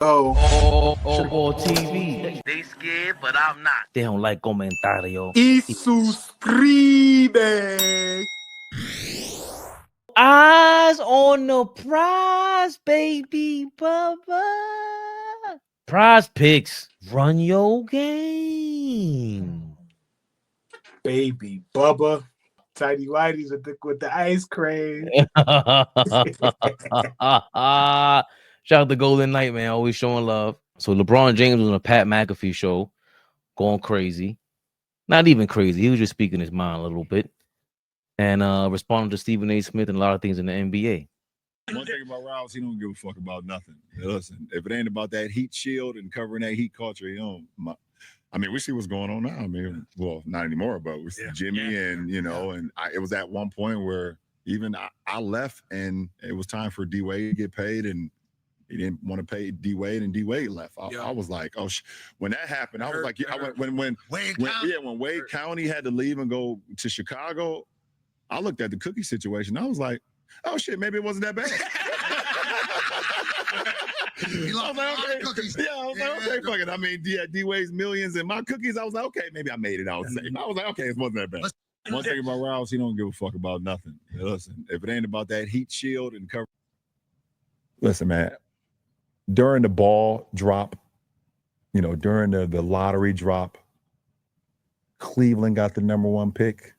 AllBall TV. They scared, but I'm not. They don't like comentario. Y suscribe. Eyes on the prize, baby, Bubba. Prize picks. Run your game. Baby Bubba. Tidy whities with the ice cream. Shout out to Golden Knight, man. Always showing love. So LeBron James was on a Pat McAfee show, going crazy. Not even crazy. He was just speaking his mind a little bit. And responding to Stephen A. Smith and a lot of things in the NBA. One thing about Rouse, he don't give a fuck about nothing. Listen, if it ain't about that heat shield and covering that heat culture, I mean, we see what's going on now. I mean, well, not anymore, but we see Jimmy and, and it was at one point where even I left and it was time for D-Wade to get paid and he didn't want to pay D-Wade and D-Wade left. I was like, oh, when that happened, I was like, when Wade County had to leave and go to Chicago, I looked at the cookie situation. I was like, oh, shit, maybe it wasn't that bad. He lost a lot of cookies. Yeah, I was like, okay, fuck it. I mean, D-Wade's millions and my cookies. I was like, okay, maybe I made it out safe. I was like, okay, it wasn't that bad. One thing about Rouse, he don't give a fuck about nothing. Listen, if it ain't about that heat shield and cover. Listen, man, during the ball drop, during the lottery drop, Cleveland got the #1 pick.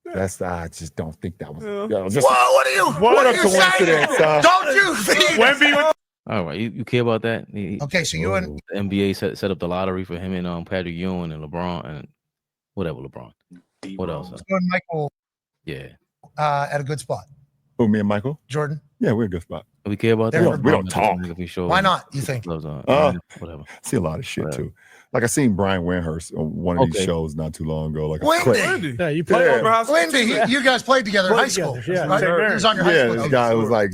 I just don't think that was. What a coincidence! Don't you think? All right, you care about that? Okay, so you and the NBA set up the lottery for him and Patrick Ewing and LeBron and whatever LeBron. What else? you and Michael Yeah. at a good spot. Who, me and Michael? Jordan, Yeah, we're in a good spot. We care about that. We don't talk. why not? You think? Whatever. I see a lot of shit too. Like I seen Brian Windhurst on one of these shows not too long ago. Like a clip. Wendy, Yeah, you played over high school. Wendy, you guys played together in high school. together, yeah. Right? He was on your high Yeah, school this team. guy was like,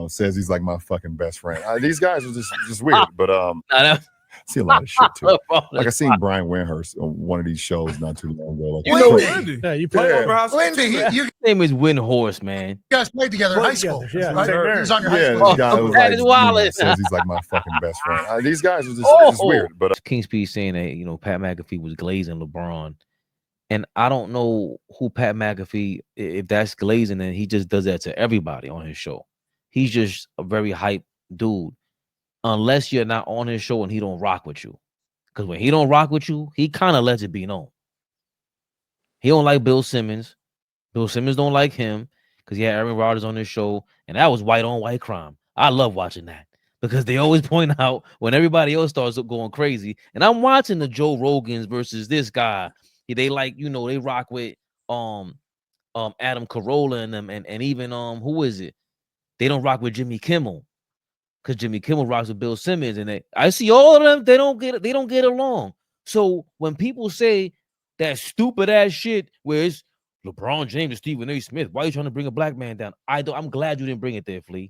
says he's like my fucking best friend. These guys are just weird, but I see a lot of shit too. Like I seen Brian Windhurst on one of these shows not too long ago. Like Wendy, Yeah, you played over high school. Wendy, you His name is Windhorse, man. guys played together in high school. Yeah, Right? same He was on your high Yeah, school this guy was that like, is wild. says he's like my fucking best friend. These guys are just weird, but King Speed saying that Pat McAfee was glazing LeBron, and I don't know who Pat McAfee, if that's glazing, and he just does that to everybody on his show. He's just a very hype dude, unless you're not on his show and he don't rock with you. Because when he don't rock with you, he kind of lets it be known. He don't like Bill Simmons. Bill Simmons don't like him because he had Aaron Rodgers on his show, and that was white on white crime. I love watching that because they always point out when everybody else starts going crazy. And I'm watching the Joe Rogans versus this guy. They like, they rock with Adam Carolla and them, and even who is it? They don't rock with Jimmy Kimmel. Because Jimmy Kimmel rocks with Bill Simmons, and I see all of them. They don't get along. So when people say that stupid ass shit, where it's LeBron James and Stephen A. Smith, why are you trying to bring a black man down? I'm glad you didn't bring it there, Flea.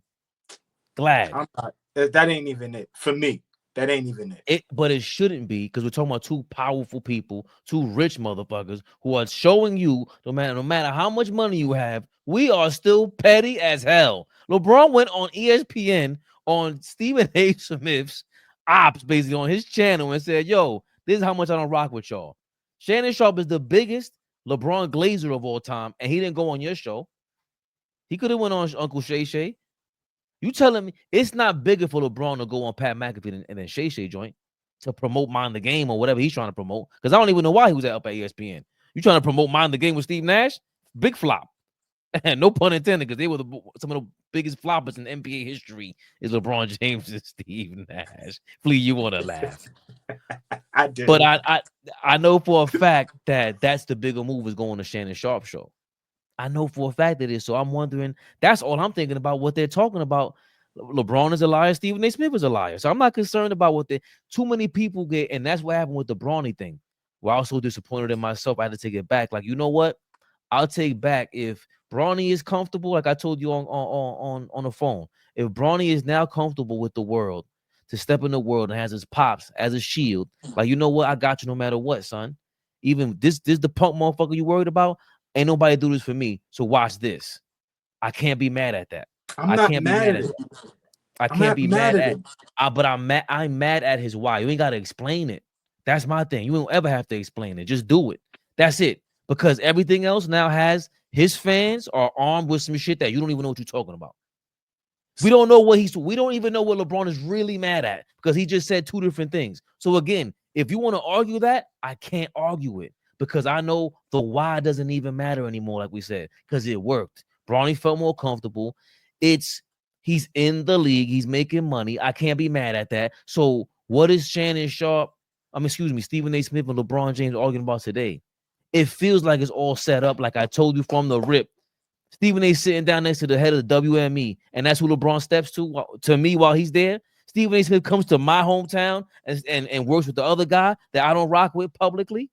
Glad. I'm not. That ain't even it for me. That ain't even it. But it shouldn't be, because we're talking about two powerful people, two rich motherfuckers who are showing you no matter how much money you have, we are still petty as hell. LeBron went on ESPN on Stephen A. Smith's ops, basically on his channel, and said, yo, this is how much I don't rock with y'all. Shannon Sharp is the biggest LeBron glazer of all time, and he didn't go on your show. He could have went on Uncle Shay Shay. You telling me it's not bigger for LeBron to go on Pat McAfee and then Shay Shay joint to promote Mind the Game or whatever he's trying to promote? Because I don't even know why he was up at ESPN. You trying to promote Mind the Game with Steve Nash? Big flop. And no pun intended, because they were some of the biggest floppers in NBA history is LeBron James and Steve Nash. Flea, you want to laugh. I did. But I know for a fact that that's the bigger move is going to Shannon Sharp show. I know for a fact it is. So I'm wondering, that's all I'm thinking about, what they're talking about. LeBron is a liar, Stephen A. Smith is a liar. So I'm not concerned about too many people get, and that's what happened with the Bronny thing. Where I was so disappointed in myself, I had to take it back. Like, you know what? I'll take back if Bronny is comfortable, like I told you on the phone. If Bronny is now comfortable with the world, to step in the world and has his pops as a shield, like, you know what? I got you no matter what, son. Even this the punk motherfucker you worried about, ain't nobody do this for me. So watch this. I can't be mad at that. I'm not mad at it. I can't be mad at him. But I'm mad at his why. You ain't got to explain it. That's my thing. You don't ever have to explain it. Just do it. That's it. Because everything else now has his fans are armed with some shit that you don't even know what you're talking about. We don't know we don't even know what LeBron is really mad at because he just said two different things. So again, if you want to argue that, I can't argue it because I know the why doesn't even matter anymore, like we said, because it worked. Bronny felt more comfortable. He's in the league, he's making money. I can't be mad at that. So what is Stephen A. Smith and LeBron James arguing about today? It feels like it's all set up, like I told you from the rip. Stephen A. sitting down next to the head of the WME, and that's who LeBron steps to me while he's there. Stephen A. Smith comes to my hometown and works with the other guy that I don't rock with publicly.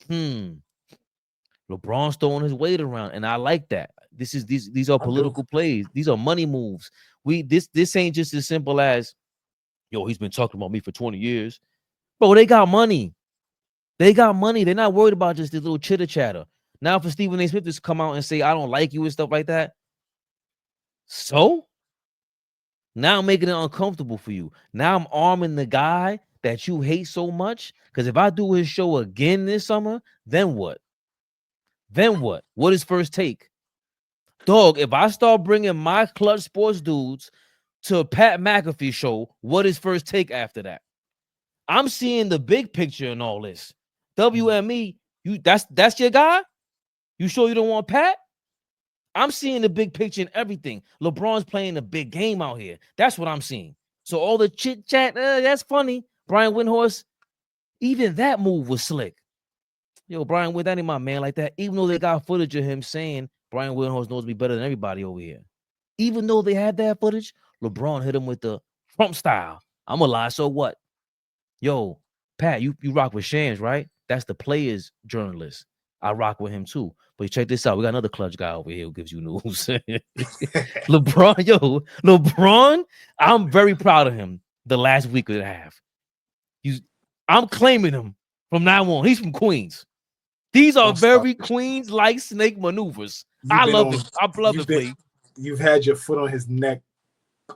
LeBron's throwing his weight around, and I like that. These are political plays. These are money moves. This ain't just as simple as, yo, he's been talking about me for 20 years. Bro, they got money. They got money. They're not worried about just this little chitter chatter. Now for Stephen A. Smith to come out and say, I don't like you and stuff like that. So now I'm making it uncomfortable for you. Now I'm arming the guy that you hate so much. Because if I do his show again this summer, then what? Then what? What is First Take? Dog, if I start bringing my Clutch Sports dudes to Pat McAfee show, what is First Take after that? I'm seeing the big picture in all this. WME, that's your guy? You sure you don't want Pat? I'm seeing the big picture in everything. LeBron's playing a big game out here. That's what I'm seeing. So all the chit chat, that's funny. Brian Windhorst, even that move was slick. Yo, Brian Windhorst, that ain't my man like that. Even though they got footage of him saying Brian Windhorst knows me better than everybody over here. Even though they had that footage, LeBron hit him with the Trump style. I'm gonna lie, so what? Yo, Pat, you rock with Shams, right? That's the players journalist. I rock with him too. But check this out. We got another clutch guy over here who gives you news. LeBron, I'm very proud of him the last week and a half. I'm claiming him from now on. He's from Queens. These are very Queens-like snake maneuvers. I love it. I love it, please. You've had your foot on his neck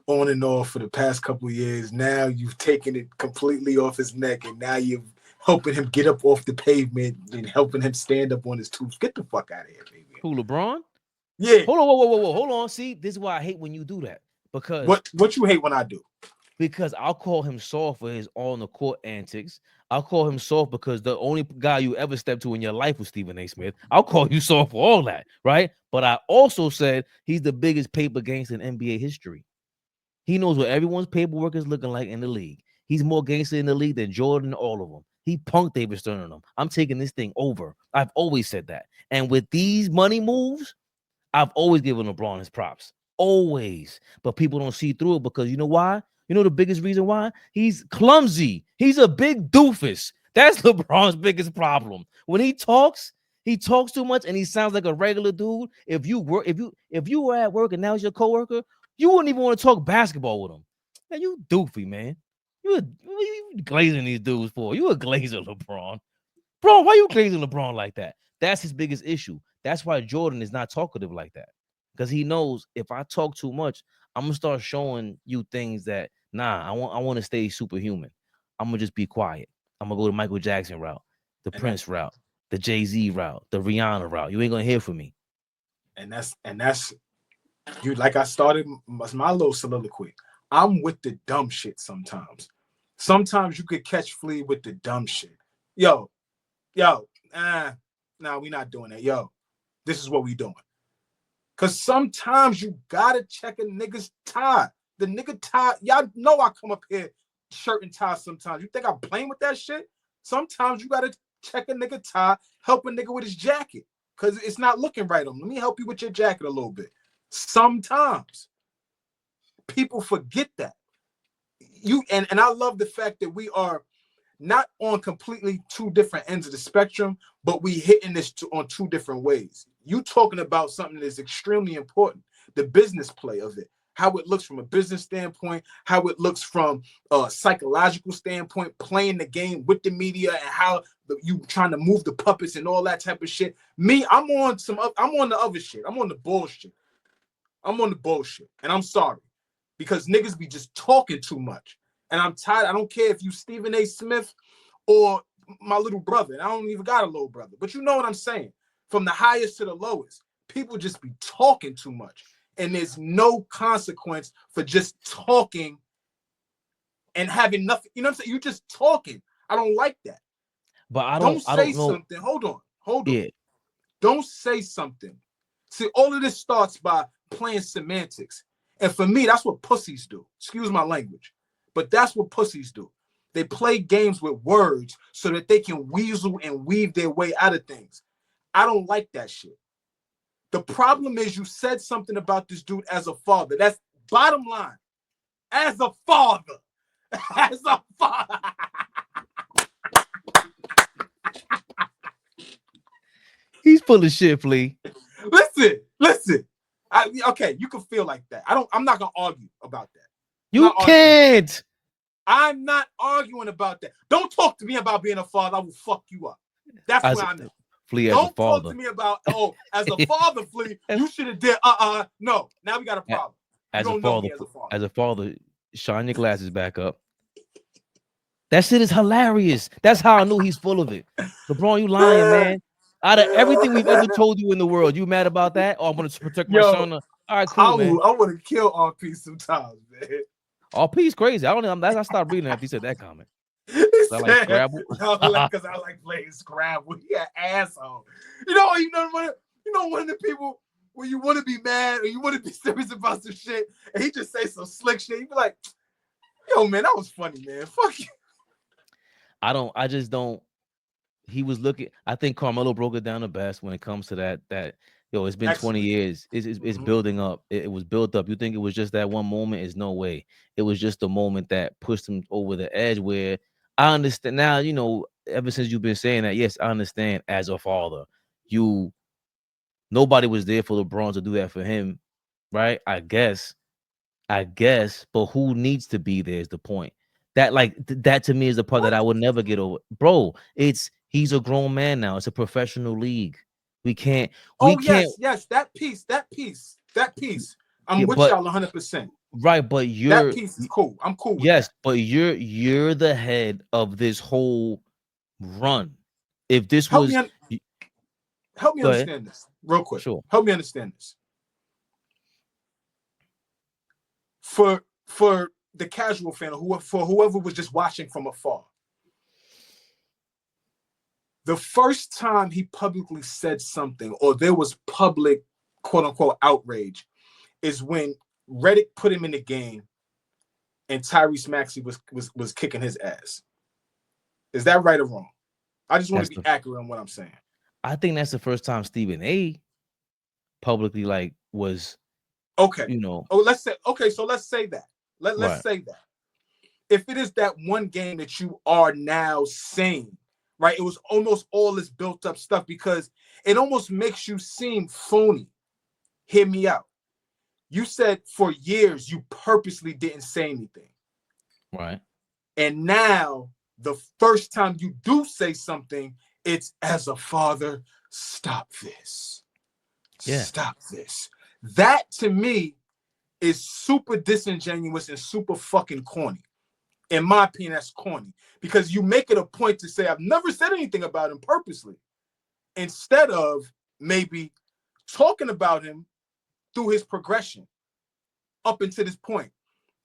on and off for the past couple of years. Now you've taken it completely off his neck, and now you're helping him get up off the pavement and helping him stand up on his toes. Get the fuck out of here, baby. Who, LeBron? Yeah. Hold on, whoa. Hold on. See, this is why I hate when you do that. Because what you hate when I do? Because I'll call him soft for his on-the-court antics. I'll call him soft because the only guy you ever stepped to in your life was Stephen A. Smith. I'll call you soft for all that, right? But I also said he's the biggest paper gangster in NBA history. He knows what everyone's paperwork is looking like in the league. He's more gangster in the league than Jordan and all of them. He punked David Stern on them. I'm taking this thing over. I've always said that. And with these money moves, I've always given LeBron his props. Always. But people don't see through it because you know why? You know the biggest reason why? He's clumsy. He's a big doofus. That's LeBron's biggest problem. When he talks too much and he sounds like a regular dude. If you were at work and now he's your coworker, you wouldn't even want to talk basketball with him. Man, you doofy, man. You glazing these dudes for? You a glazer, LeBron. Bro, why you glazing LeBron like that? That's his biggest issue. That's why Jordan is not talkative like that. Because he knows if I talk too much, I'm gonna start showing you things that I want to stay superhuman. I'm gonna just be quiet. I'm gonna go the Michael Jackson route, the Prince route, the Jay-Z route, the Rihanna route. You ain't gonna hear from me. And that's you. Like I started my little soliloquy. I'm with the dumb shit sometimes. Sometimes you could catch Flea with the dumb shit. Yo, nah, we not doing that. Yo, this is what we doing. Cause sometimes you gotta check a nigga's tie. The nigga tie, y'all know I come up here shirt and tie sometimes. You think I'm playing with that shit? Sometimes you gotta check a nigga tie, help a nigga with his jacket. Cause it's not looking right on him. Let me help you with your jacket a little bit. Sometimes people forget that. And I love the fact that we are not on completely two different ends of the spectrum, but we hitting this on two different ways. You talking about something that is extremely important, the business play of it, how it looks from a business standpoint, how it looks from a psychological standpoint, playing the game with the media and how you trying to move the puppets and all that type of shit. Me, I'm on the other shit. I'm on the bullshit. And I'm sorry. because niggas be just talking too much. And I'm tired. I don't care if you Stephen A. Smith or my little brother. I don't even got a little brother. But you know what I'm saying? From the highest to the lowest, people just be talking too much. And there's no consequence for just talking and having nothing. You know what I'm saying? You just talking. I don't like that. But I Don't don't say know. something. Hold on. Yeah. Don't say something. See, all of this starts by playing semantics. And for me, that's what pussies do. Excuse my language. But that's what pussies do. They play games with words so that they can weasel and weave their way out of things. I don't like that shit. The problem is you said something about this dude as a father. That's bottom line. As a father. As a father. He's full of shit, Flea. Listen. Okay, you can feel like that. I'm not gonna argue about that. You can't. I'm not arguing about that. Don't talk to me about being a father. I will fuck you up. That's where I'm at. Flea as Don't a father. talk to me about, as a father, Flea, you should have did no. Now we got a problem. As a father, shine your glasses back up. That shit is hilarious. That's how I knew he's full of it. LeBron, you lying, man. Out of everything we've ever told you in the world, you mad about that? Oh, I'm gonna protect my son. All right, cool, man. I want to kill RP sometimes, man. RP's crazy. I stopped reading after he said that comment. I like Scrabble. Because I like playing Scrabble. He an asshole. You know one of the people when you want to be mad or you want to be serious about some shit, and he just say some slick shit. You be like, "Yo, man, that was funny, man. Fuck you." I just don't. He was looking. I think Carmelo broke it down the best when it comes to that. It's been 20 years. It's building up. It was built up. You think it was just that one moment? Is no way. It was just a moment that pushed him over the edge. Where I understand now. Ever since you've been saying that, yes, I understand. As a father, nobody was there for LeBron to do that for him, right? I guess. But who needs to be there is the point. That to me is the part that I would never get over, bro. He's a grown man now. It's a professional league. We can't. Yes. That piece. I'm with y'all 100%. Right, but that piece is cool. I'm cool with that. But you're the head of this whole run. If this help was, help me understand this real quick. Sure. Help me understand this. For the casual fan, or whoever was just watching from afar. The first time he publicly said something, or there was public, quote unquote, outrage, is when Reddick put him in the game, and Tyrese Maxey was kicking his ass. Is that right or wrong? I just want to be accurate on what I'm saying. I think that's the first time Stephen A. publicly was okay. Let's say that. Let's say that. If it is that one game that you are now saying. Right, it was almost all this built up stuff because it almost makes you seem phony. Hear me out. You said for years you purposely didn't say anything. Right. And now the first time you do say something, it's as a father, stop this. Yeah. Stop this. That to me is super disingenuous and super fucking corny. In my opinion, that's corny. Because you make it a point to say, I've never said anything about him purposely. Instead of maybe talking about him through his progression up until this point.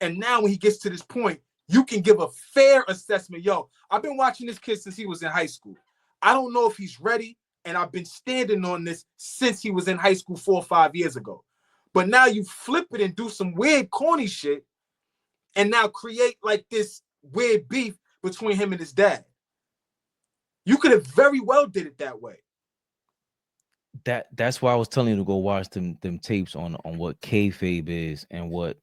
And now when he gets to this point, you can give a fair assessment. Yo, I've been watching this kid since he was in high school. I don't know if he's ready. And I've been standing on this since he was in high school 4 or 5 years ago. But now you flip it and do some weird corny shit and now create this weird beef between him and his dad. You could have very well did it that way. That's why I was telling you to go watch them tapes on what kayfabe is and what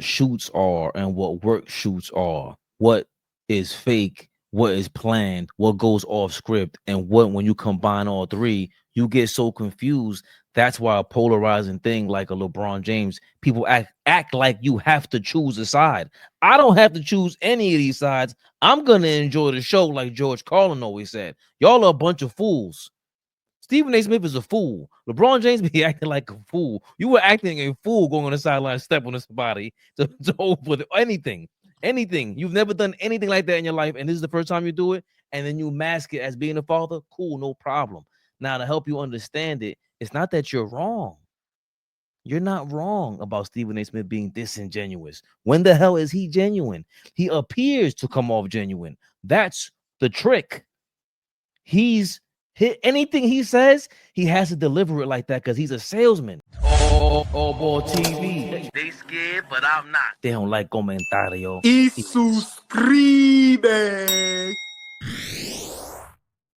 shoots are and what work shoots are, what is fake, what is planned, what goes off script, and when you combine all three, you get so confused. That's why a polarizing thing like a LeBron James, people act like you have to choose a side. I don't have to choose any of these sides. I'm gonna enjoy the show, like George Carlin always said. Y'all are a bunch of fools. Stephen A. Smith is a fool. LeBron James be acting like a fool. You were acting a fool going on the sideline, step on his body to hold for anything. Anything. You've never done anything like that in your life, and this is the first time you do it, and then you mask it as being a father. Cool, no problem. Now, to help you understand it, it's not that you're wrong. You're not wrong about Stephen A. Smith being disingenuous. When the hell is he genuine? He appears to come off genuine. That's the trick. He's hit anything he says, he has to deliver it like that because he's a salesman. AllBall TV. They scared, but I'm not. They don't like comentario. Y suscribe.